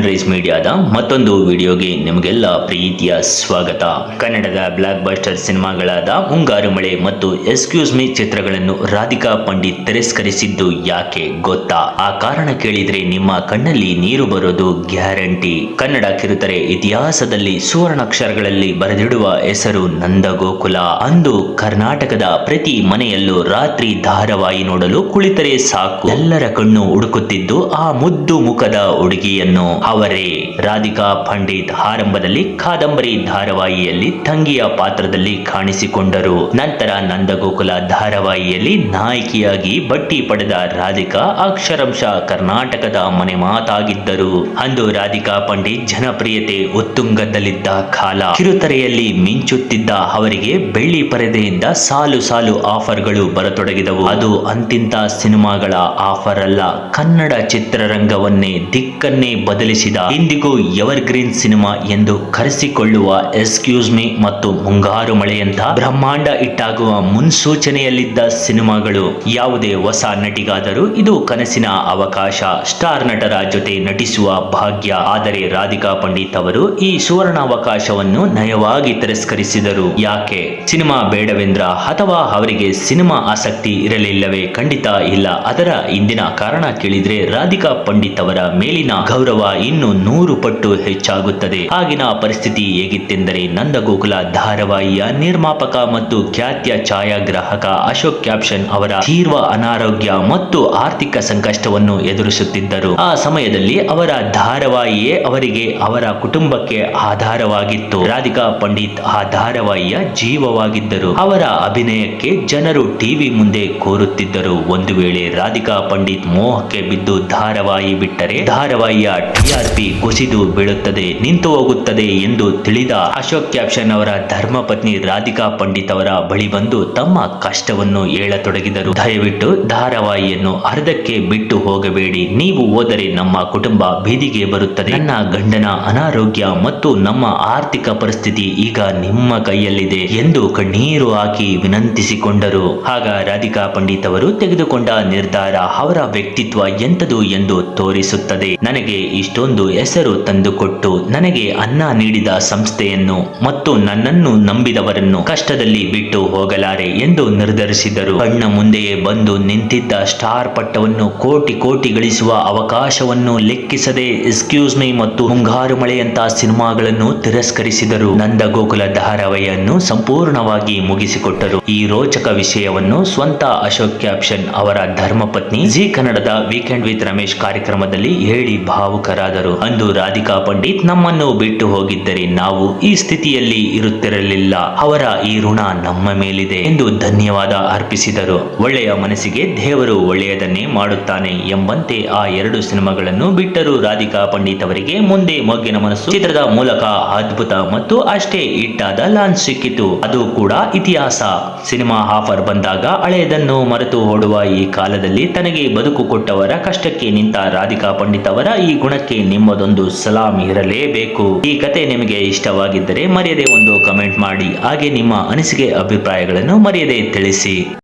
Sunrise ಮೀಡಿಯಾದ ಮತ್ತೊಂದು ವಿಡಿಯೋಗೆ ನಿಮಗೆಲ್ಲ ಪ್ರೀತಿಯ ಸ್ವಾಗತ. ಕನ್ನಡದ ಬ್ಲಾಕ್ ಬಸ್ಟರ್ ಸಿನಿಮಾಗಳಾದ ಮುಂಗಾರು ಮಳೆ ಮತ್ತು ಎಕ್ಸ್ಕ್ಯೂಸ್ ಮೀ ಚಿತ್ರಗಳನ್ನು ರಾಧಿಕಾ ಪಂಡಿತ್ ತಿರಸ್ಕರಿಸಿದ್ದು ಯಾಕೆ ಗೊತ್ತಾ? ಆ ಕಾರಣ ಕೇಳಿದ್ರೆ ನಿಮ್ಮ ಕಣ್ಣಲ್ಲಿ ನೀರು ಬರೋದು ಗ್ಯಾರಂಟಿ. ಕನ್ನಡ ಕಿರುತೆರೆ ಇತಿಹಾಸದಲ್ಲಿ ಸುವರ್ಣಾಕ್ಷರಗಳಲ್ಲಿ ಬರೆದಿಡುವ ಹೆಸರು ನಂದಗೋಕುಲ. ಅಂದು ಕರ್ನಾಟಕದ ಪ್ರತಿ ಮನೆಯಲ್ಲೂ ರಾತ್ರಿ ಧಾರಾವಾಹಿ ನೋಡಲು ಕುಳಿತರೆ ಸಾಕು, ಎಲ್ಲರ ಕಣ್ಣು ಹುಡುಕುತ್ತಿದ್ದು ಆ ಮುದ್ದು ಮುಖದ ಹುಡುಗಿಯನ್ನು. ಅವರೇ ರಾಧಿಕಾ ಪಂಡಿತ್. ಆರಂಭದಲ್ಲಿ ಕಾದಂಬರಿ ಧಾರಾವಾಹಿಯಲ್ಲಿ ತಂಗಿಯ ಪಾತ್ರದಲ್ಲಿ ಕಾಣಿಸಿಕೊಂಡರು. ನಂತರ ನಂದಗೋಕುಲ ಧಾರಾವಾಹಿಯಲ್ಲಿ ನಾಯಕಿಯಾಗಿ ಬಟ್ಟಿ ಪಡೆದ ರಾಧಿಕಾ ಅಕ್ಷರಂಶ ಕರ್ನಾಟಕದ ಮನೆ ಮಾತಾಗಿದ್ದರು. ಅಂದು ರಾಧಿಕಾ ಪಂಡಿತ್ ಜನಪ್ರಿಯತೆ ಉತ್ತುಂಗದಲ್ಲಿದ್ದ ಕಾಲ. ಕಿರುತೆರೆಯಲ್ಲಿ ಮಿಂಚುತ್ತಿದ್ದ ಅವರಿಗೆ ಬೆಳ್ಳಿ ಪರದೆಯಿಂದ ಸಾಲು ಸಾಲು ಆಫರ್ಗಳು ಬರತೊಡಗಿದವು. ಅದು ಅಂತಿಂತ ಸಿನಿಮಾಗಳ ಆಫರ್ ಅಲ್ಲ, ಕನ್ನಡ ಚಿತ್ರರಂಗವನ್ನೇ ದಿಕ್ಕನ್ನೇ ಬದಲಿಸಿದ, ಇಂದಿಗೂ ಎವರ್ ಗ್ರೀನ್ ಸಿನಿಮಾ ಎಂದು ಕರೆಸಿಕೊಳ್ಳುವ ಎಕ್ಸ್ಕ್ಯೂಸ್ ಮೀ ಮತ್ತು ಮುಂಗಾರು ಮಳೆಯಂತ ಬ್ರಹ್ಮಾಂಡ ಇಟ್ಟಾಗುವ ಮುನ್ಸೂಚನೆಯಲ್ಲಿದ್ದ ಸಿನಿಮಾಗಳು. ಯಾವುದೇ ಹೊಸ ನಟಿಗಾದರೂ ಇದು ಕನಸಿನ ಅವಕಾಶ, ಸ್ಟಾರ್ ನಟರ ಜೊತೆ ನಟಿಸುವ ಭಾಗ್ಯ. ಆದರೆ ರಾಧಿಕಾ ಪಂಡಿತ್ ಅವರು ಈ ಸುವರ್ಣಾವಕಾಶವನ್ನು ನಯವಾಗಿ ತಿರಸ್ಕರಿಸಿದರು. ಯಾಕೆ? ಸಿನಿಮಾ ಬೇಡವೆಂದ್ರ ಅಥವಾ ಅವರಿಗೆ ಸಿನಿಮಾ ಆಸಕ್ತಿ ಇರಲಿಲ್ಲವೇ? ಖಂಡಿತ ಇಲ್ಲ. ಅದರ ಹಿಂದಿನ ಕಾರಣ ಕೇಳಿದ್ರೆ ರಾಧಿಕಾ ಪಂಡಿತ್ ಅವರ ಮೇಲಿನ ಗೌರವ ಇನ್ನು 100 ಪಟ್ಟು ಹೆಚ್ಚಾಗುತ್ತದೆ. ಆಗಿನ ಪರಿಸ್ಥಿತಿ ಹೇಗಿತ್ತೆಂದರೆ, ನಂದಗೋಕುಲ ಧಾರಾವಾಹಿಯ ನಿರ್ಮಾಪಕ ಮತ್ತು ಖ್ಯಾತಿಯ ಛಾಯಾಗ್ರಾಹಕ ಅಶೋಕ್ ಕ್ಯಾಪ್ಷನ್ ಅವರ ತೀವ್ರ ಅನಾರೋಗ್ಯ ಮತ್ತು ಆರ್ಥಿಕ ಸಂಕಷ್ಟವನ್ನು ಎದುರಿಸುತ್ತಿದ್ದರು. ಆ ಸಮಯದಲ್ಲಿ ಅವರ ಧಾರಾವಾಹಿಯೇ ಅವರಿಗೆ, ಅವರ ಕುಟುಂಬಕ್ಕೆ ಆಧಾರವಾಗಿತ್ತು. ರಾಧಿಕಾ ಪಂಡಿತ್ ಆ ಧಾರಾವಾಹಿಯ ಜೀವವಾಗಿದ್ದರು. ಅವರ ಅಭಿನಯಕ್ಕೆ ಜನರು ಟಿವಿ ಮುಂದೆ ಕೋರುತ್ತಿದ್ದರು. ಒಂದು ವೇಳೆ ರಾಧಿಕಾ ಪಂಡಿತ್ ಮೋಹಕ್ಕೆ ಬಿದ್ದು ಧಾರಾವಾಹಿ ಬಿಟ್ಟರೆ ಧಾರಾವಾಹಿಯ TRP ಕುಸಿದು ಬೀಳುತ್ತದೆ, ನಿಂತು ಹೋಗುತ್ತದೆ ಎಂದು ತಿಳಿದ ಅಶೋಕ್ ಕ್ಯಾಪ್ಷನ್ ಅವರ ಧರ್ಮಪತ್ನಿ ರಾಧಿಕಾ ಪಂಡಿತ್ ಅವರ ಬಳಿ ಬಂದು ತಮ್ಮ ಕಷ್ಟವನ್ನು ಹೇಳತೊಡಗಿದರು. ದಯವಿಟ್ಟು ಧಾರಾವಾಹಿಯನ್ನು ಅರ್ಧಕ್ಕೆ ಬಿಟ್ಟು ಹೋಗಬೇಡಿ, ನೀವು ಹೋದರೆ ನಮ್ಮ ಕುಟುಂಬ ಬೀದಿಗೆ ಬರುತ್ತದೆ. ನನ್ನ ಗಂಡನ ಅನಾರೋಗ್ಯ ಮತ್ತು ನಮ್ಮ ಆರ್ಥಿಕ ಪರಿಸ್ಥಿತಿ ಈಗ ನಿಮ್ಮ ಕೈಯಲ್ಲಿದೆ ಎಂದು ಕಣ್ಣೀರು ಹಾಕಿ ವಿನಂತಿಸಿಕೊಂಡರು. ಆಗ ರಾಧಿಕಾ ಪಂಡಿತ್ ಅವರು ತೆಗೆದುಕೊಂಡ ನಿರ್ಧಾರ ಅವರ ವ್ಯಕ್ತಿತ್ವ ಎಂತದು ಎಂದು ತೋರಿಸುತ್ತದೆ. ನನಗೆ ಇಷ್ಟೊಂದು ಹೆಸರು ತಂದುಕೊಟ್ಟು ನನಗೆ ಅನ್ನ ನೀಡಿದ ಸಂಸ್ಥೆಯನ್ನು ಮತ್ತು ನನ್ನನ್ನು ನಂಬಿದವರನ್ನು ಕಷ್ಟದಲ್ಲಿ ಬಿಟ್ಟು ಹೋಗಲಾರೆ ಎಂದು ನಿರ್ಧರಿಸಿದರು. ಕಣ್ಣ ಮುಂದೆಯೇ ಬಂದು ನಿಂತಿದ್ದ ಸ್ಟಾರ್ ಪಟ್ಟವನ್ನು ಕೋಟಿ ಕೋಟಿ ಗಳಿಸುವ ಅವಕಾಶವನ್ನು ಲೆಕ್ಕಿಸದೆ ಎಕ್ಸ್ಕ್ಯೂಸ್ ಮೀ ಮತ್ತು ಮುಂಗಾರು ಮಳೆಯಂತ ಸಿನಿಮಾಗಳನ್ನು ತಿರಸ್ಕರಿಸಿದರು. ನಂದಗೋಕುಲ ಧಾರಾವಾಹಿಯನ್ನು ಸಂಪೂರ್ಣವಾಗಿ ಮುಗಿಸಿಕೊಟ್ಟರು. ಈ ರೋಚಕ ವಿಷಯವನ್ನು ಸ್ವಂತ ಅಶೋಕ್ ಕ್ಯಾಪ್ಷನ್ ಅವರ ಧರ್ಮಪತ್ನಿ ಜಿ ಕನ್ನಡದ ವೀಕೆಂಡ್ ವಿತ್ ರಮೇಶ್ ಕಾರ್ಯಕ್ರಮದಲ್ಲಿ ಹೇಳಿ ಭಾವುಕರಾದರು. ಅಂದು ರಾಧಿಕಾ ಪಂಡಿತ್ ನಮ್ಮನ್ನು ಬಿಟ್ಟು ಹೋಗಿದ್ದರೆ ನಾವು ಈ ಸ್ಥಿತಿಯಲ್ಲಿ ಇರುತ್ತಿರಲಿಲ್ಲ, ಅವರ ಈ ಋಣ ನಮ್ಮ ಮೇಲಿದೆ ಎಂದು ಧನ್ಯವಾದ ಅರ್ಪಿಸಿದರು. ಒಳ್ಳೆಯ ಮನಸ್ಸಿಗೆ ದೇವರು ಒಳ್ಳೆಯದನ್ನೇ ಮಾಡುತ್ತಾನೆ ಎಂಬಂತೆ ಆ 2 ಸಿನಿಮಾಗಳನ್ನು ಬಿಟ್ಟರು ರಾಧಿಕಾ ಪಂಡಿತ್ ಅವರಿಗೆ. ಮುಂದೆ ಮೊಗ್ಗಿನ ಮನಸ್ಸು ಚಿತ್ರದ ಮೂಲಕ ಅದ್ಭುತ ಮತ್ತು ಅಷ್ಟೇ ಹಿಟ್ಟಾದ ಲಾಂಚ್ ಸಿಕ್ಕಿತು. ಅದು ಕೂಡ ಇತಿಹಾಸ. ಸಿನಿಮಾ ಆಫರ್ ಬಂದಾಗ ಹಳೆಯದನ್ನು ಮರೆತು ಓಡುವ ಈ ಕಾಲದಲ್ಲಿ ತನಗೆ ಬದುಕು ಕೊಟ್ಟವರ ಕಷ್ಟಕ್ಕೆ ನಿಂತ ರಾಧಿಕಾ ಪಂಡಿತ್ ಅವರ ಈ ಗುಣಕ್ಕೆ ನಿಮ್ಮದೊಂದು ಸಲಾಂ ಇರಲೇಬೇಕು. ಈ ಕತೆ ನಿಮಗೆ ಇಷ್ಟವಾಗಿದ್ದರೆ ಮರೆಯದೆ ಒಂದು ಕಮೆಂಟ್ ಮಾಡಿ. ಹಾಗೆ ನಿಮ್ಮ ಅನಿಸಿಕೆ ಅಭಿಪ್ರಾಯಗಳನ್ನು ಮರೆಯದೆ ತಿಳಿಸಿ.